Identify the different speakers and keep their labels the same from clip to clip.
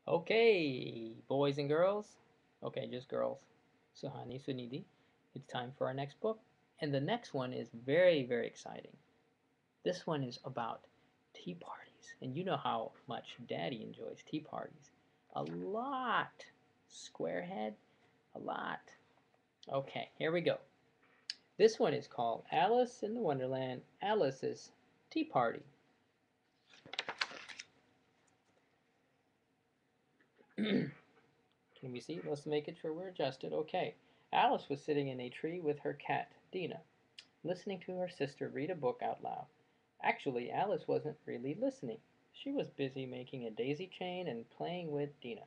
Speaker 1: Okay, boys and girls. Okay, just girls. Suhani, Sunidhi. It's time for our next book. And the next one is very, very exciting. This one is about tea parties. And you know how much Daddy enjoys tea parties. A lot. Squarehead, a lot. Okay, here we go. This one is called Alice in the Wonderland, Alice's Tea Party. Can we see? Let's make it sure we're adjusted. Okay. Alice was sitting in a tree with her cat, Dina, listening to her sister read a book out loud. Actually, Alice wasn't really listening. She was busy making a daisy chain and playing with Dina.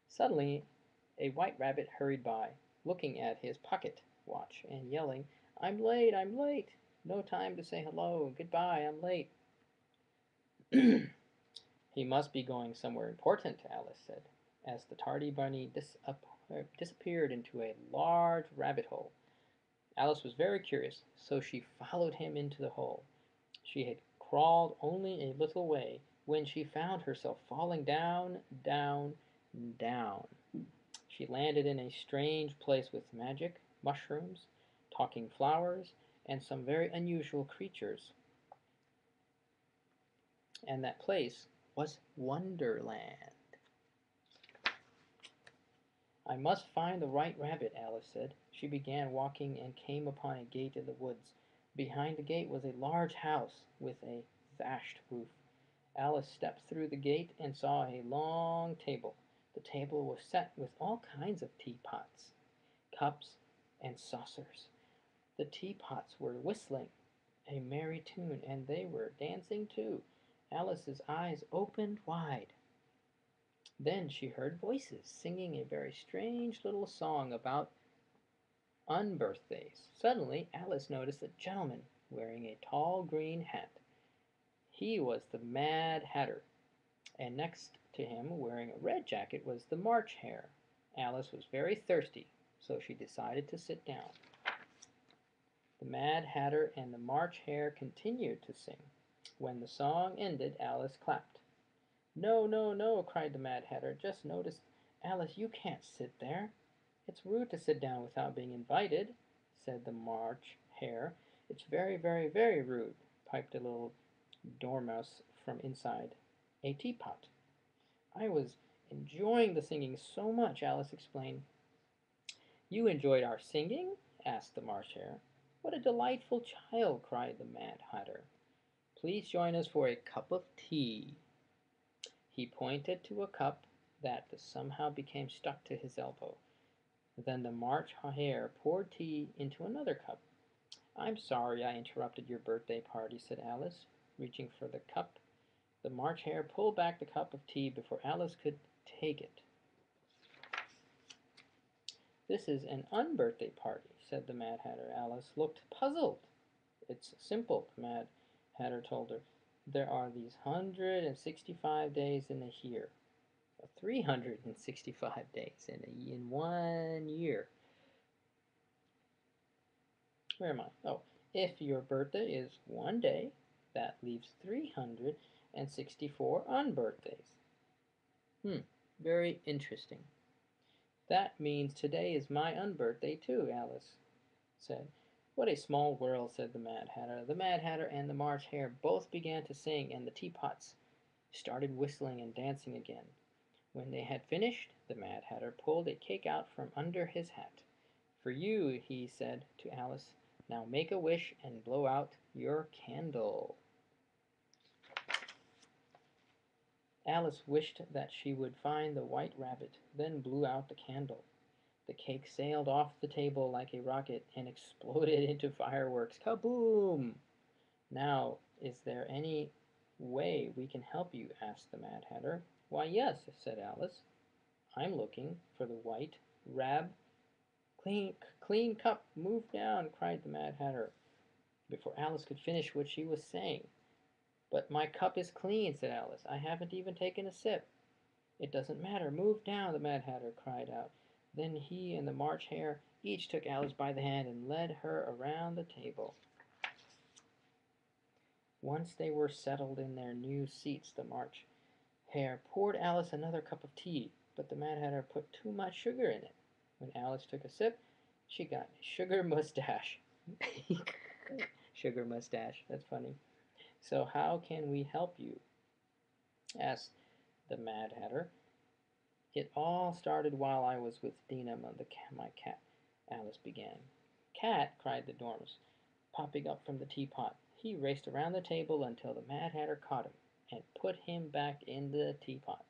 Speaker 1: Suddenly, a white rabbit hurried by, looking at his pocket watch and yelling, I'm late, I'm late. No time to say hello. Goodbye, I'm late. He must be going somewhere important, Alice said, as the tardy bunny disappeared into a large rabbit hole. Alice was very curious, so she followed him into the hole. She had crawled only a little way when she found herself falling down, down, down. She landed in a strange place with magic, mushrooms, talking flowers, and some very unusual creatures. And that place was Wonderland. I must find the right rabbit, Alice said. She began walking and came upon a gate in the woods. Behind the gate was a large house with a thatched roof. Alice stepped through the gate and saw a long table. The table was set with all kinds of teapots, cups, and saucers. The teapots were whistling a merry tune, and they were dancing too. Alice's eyes opened wide. Then she heard voices singing a very strange little song about unbirthdays. Suddenly Alice noticed a gentleman wearing a tall green hat. He was the Mad Hatter, and next to him, wearing a red jacket, was the March Hare. Alice was very thirsty, so she decided to sit down. The Mad Hatter and the March Hare continued to sing. When the song ended, Alice clapped. No, no, no, cried the Mad Hatter. Just notice, Alice, you can't sit there. It's rude to sit down without being invited, said the March Hare. It's very, very, very rude, piped a little dormouse from inside a teapot. I was enjoying the singing so much, Alice explained. You enjoyed our singing? Asked the March Hare. What a delightful child, cried the Mad Hatter. Please join us for a cup of tea. He pointed to a cup that somehow became stuck to his elbow. Then the March Hare poured tea into another cup. I'm sorry I interrupted your birthday party, said Alice, reaching for the cup. The March Hare pulled back the cup of tea before Alice could take it. This is an unbirthday party, said the Mad Hatter. Alice looked puzzled. It's simple, the Mad Hatter told her. There are these 165 days in a year. 365 days in 1 year. Where am I? Oh, if your birthday is one day, that leaves 364 unbirthdays. Very interesting. That means today is my unbirthday too, Alice said. What a small world, said the Mad Hatter. The Mad Hatter and the March Hare both began to sing, and the teapots started whistling and dancing again. When they had finished, the Mad Hatter pulled a cake out from under his hat. For you, he said to Alice. Now make a wish and blow out your candle. Alice wished that she would find the white rabbit, then blew out the candle. The cake sailed off the table like a rocket and exploded into fireworks. Kaboom! Now, is there any way we can help you? Asked the Mad Hatter. Why, yes, said Alice. I'm looking for the white rab. Clean cup, move down, cried the Mad Hatter, before Alice could finish what she was saying. But my cup is clean, said Alice. I haven't even taken a sip. It doesn't matter. Move down, the Mad Hatter cried out. Then he and the March Hare each took Alice by the hand and led her around the table. Once they were settled in their new seats, the March Hare poured Alice another cup of tea, but the Mad Hatter put too much sugar in it. When Alice took a sip, she got a sugar mustache. Sugar mustache, that's funny. So how can we help you? Asked the Mad Hatter. It all started while I was with Dina, my cat, Alice began. Cat, cried the Dormouse, popping up from the teapot. He raced around the table until the Mad Hatter caught him and put him back in the teapot.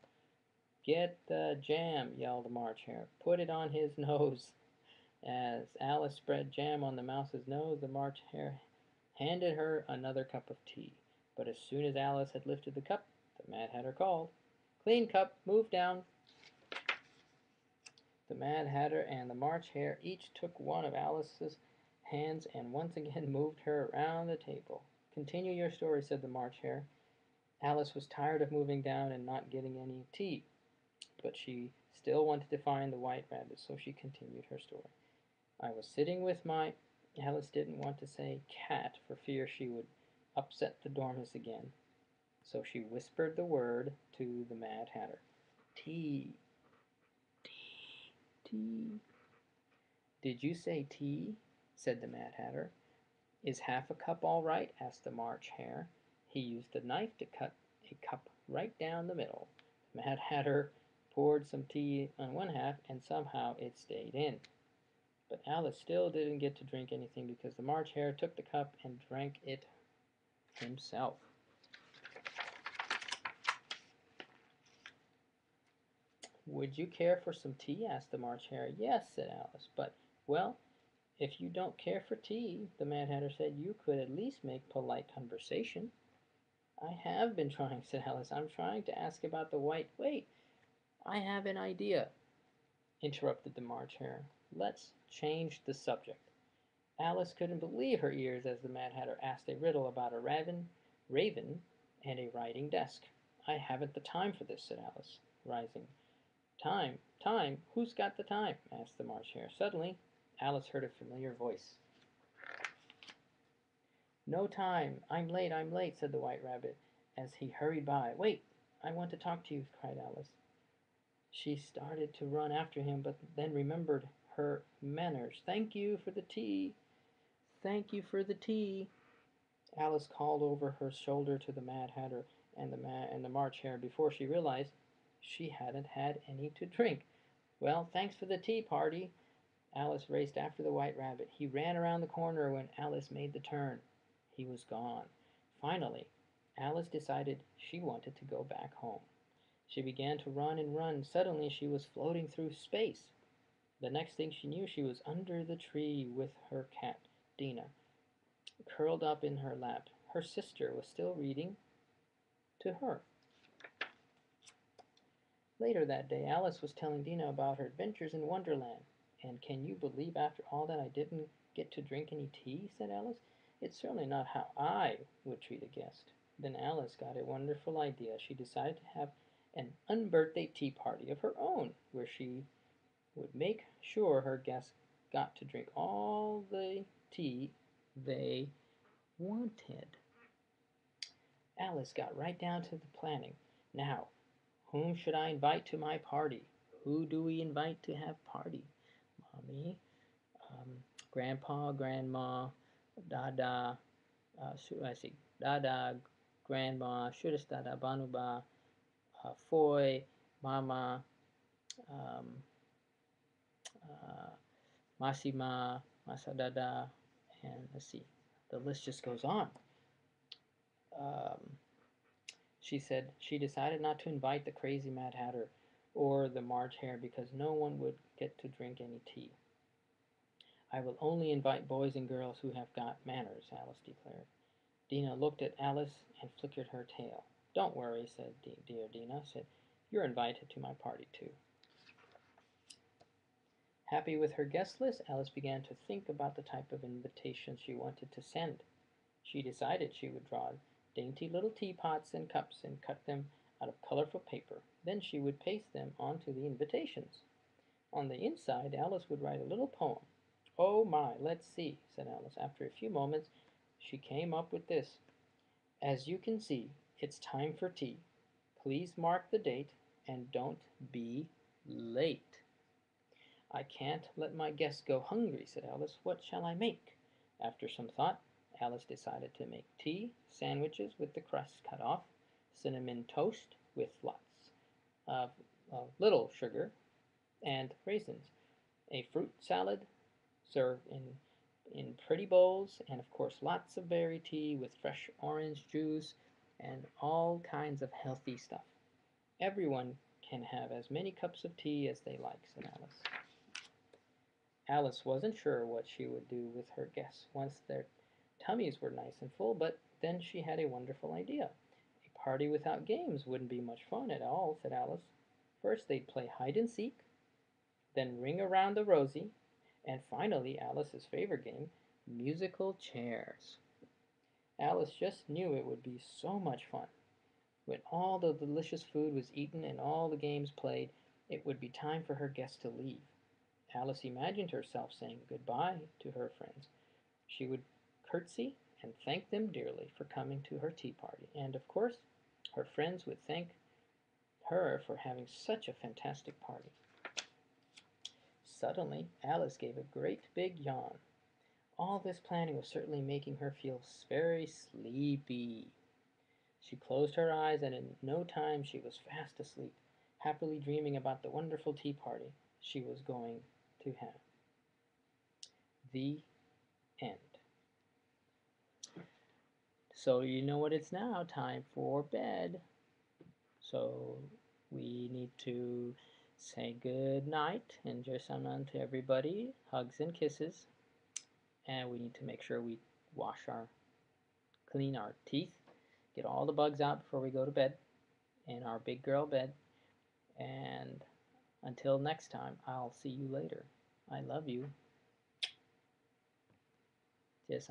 Speaker 1: Get the jam, yelled the March Hare. Put it on his nose. As Alice spread jam on the mouse's nose, the March Hare handed her another cup of tea. But as soon as Alice had lifted the cup, the Mad Hatter called, Clean cup, move down. The Mad Hatter and the March Hare each took one of Alice's hands and once again moved her around the table. Continue your story, said the March Hare. Alice was tired of moving down and not getting any tea, but she still wanted to find the White Rabbit, so she continued her story. I was sitting with my... Alice didn't want to say cat for fear she would upset the Dormouse again, so she whispered the word to the Mad Hatter. Tea. Tea. Tea. Did you say tea? Said the Mad Hatter. Is half a cup all right? Asked the March Hare. He used a knife to cut a cup right down the middle. The Mad Hatter poured some tea on one half, and somehow it stayed in. But Alice still didn't get to drink anything because the March Hare took the cup and drank it himself. Would you care for some tea? Asked the March Hare. Yes, said Alice, but, well, if you don't care for tea, the Mad Hatter said, you could at least make polite conversation. I have been trying, said Alice. I'm trying to ask about the white... Wait, I have an idea, interrupted the March Hare. Let's change the subject. Alice couldn't believe her ears as the Mad Hatter asked a riddle about a raven, and a writing desk. I haven't the time for this, said Alice, rising. Time? Time? Who's got the time? Asked the March Hare. Suddenly, Alice heard a familiar voice. No time. I'm late, said the White Rabbit as he hurried by. Wait, I want to talk to you, cried Alice. She started to run after him, but then remembered her manners. Thank you for the tea. Thank you for the tea. Alice called over her shoulder to the Mad Hatter and the March Hare before she realized she hadn't had any to drink. Well, thanks for the tea party. Alice raced after the White Rabbit. He ran around the corner when Alice made the turn. He was gone. Finally, Alice decided she wanted to go back home. She began to run and run. Suddenly, she was floating through space. The next thing she knew, she was under the tree with her cat, Dina, curled up in her lap. Her sister was still reading to her. Later that day, Alice was telling Dina about her adventures in Wonderland. And can you believe after all that I didn't get to drink any tea? Said Alice. It's certainly not how I would treat a guest. Then Alice got a wonderful idea. She decided to have an unbirthday tea party of her own, where she would make sure her guests got to drink all the tea they wanted. Alice got right down to the planning. Now, whom should I invite to my party? Who do we invite to have party? Mommy, Grandpa, Grandma, Dada, Dada, Grandma, Shudas Dada, Banuba, Foy, Mama, Masima, Masadada, and let's see, the list just goes on. She said she decided not to invite the crazy Mad Hatter or the March Hare because no one would get to drink any tea. I will only invite boys and girls who have got manners, Alice declared. Dina looked at Alice and flickered her tail. Don't worry, said dear Dina, said, you're invited to my party too. Happy with her guest list, Alice began to think about the type of invitation she wanted to send. She decided she would draw dainty little teapots and cups and cut them out of colorful paper. Then she would paste them onto the invitations. On the inside, Alice would write a little poem. Oh my, let's see, said Alice. After a few moments, she came up with this. As you can see, it's time for tea. Please mark the date and don't be late. I can't let my guests go hungry, said Alice. What shall I make? After some thought, Alice decided to make tea, sandwiches with the crust cut off, cinnamon toast with lots of, little sugar, and raisins, a fruit salad served in pretty bowls, and of course lots of berry tea with fresh orange juice and all kinds of healthy stuff. Everyone can have as many cups of tea as they like, said Alice. Alice wasn't sure what she would do with her guests once their tummies were nice and full, but then she had a wonderful idea. A party without games wouldn't be much fun at all, said Alice. First they'd play hide and seek, then ring around the rosy, and finally Alice's favorite game, musical chairs. Alice just knew it would be so much fun. When all the delicious food was eaten and all the games played, it would be time for her guests to leave. Alice imagined herself saying goodbye to her friends. She would curtsy and thank them dearly for coming to her tea party, and of course, her friends would thank her for having such a fantastic party. Suddenly, Alice gave a great big yawn. All this planning was certainly making her feel very sleepy. She closed her eyes, and in no time she was fast asleep, happily dreaming about the wonderful tea party she was going to have. The end. So you know what it's now, time for bed. So we need to say good night and just to everybody, hugs and kisses. And we need to make sure we clean our teeth, get all the bugs out before we go to bed in our big girl bed. And until next time, I'll see you later. I love you. Just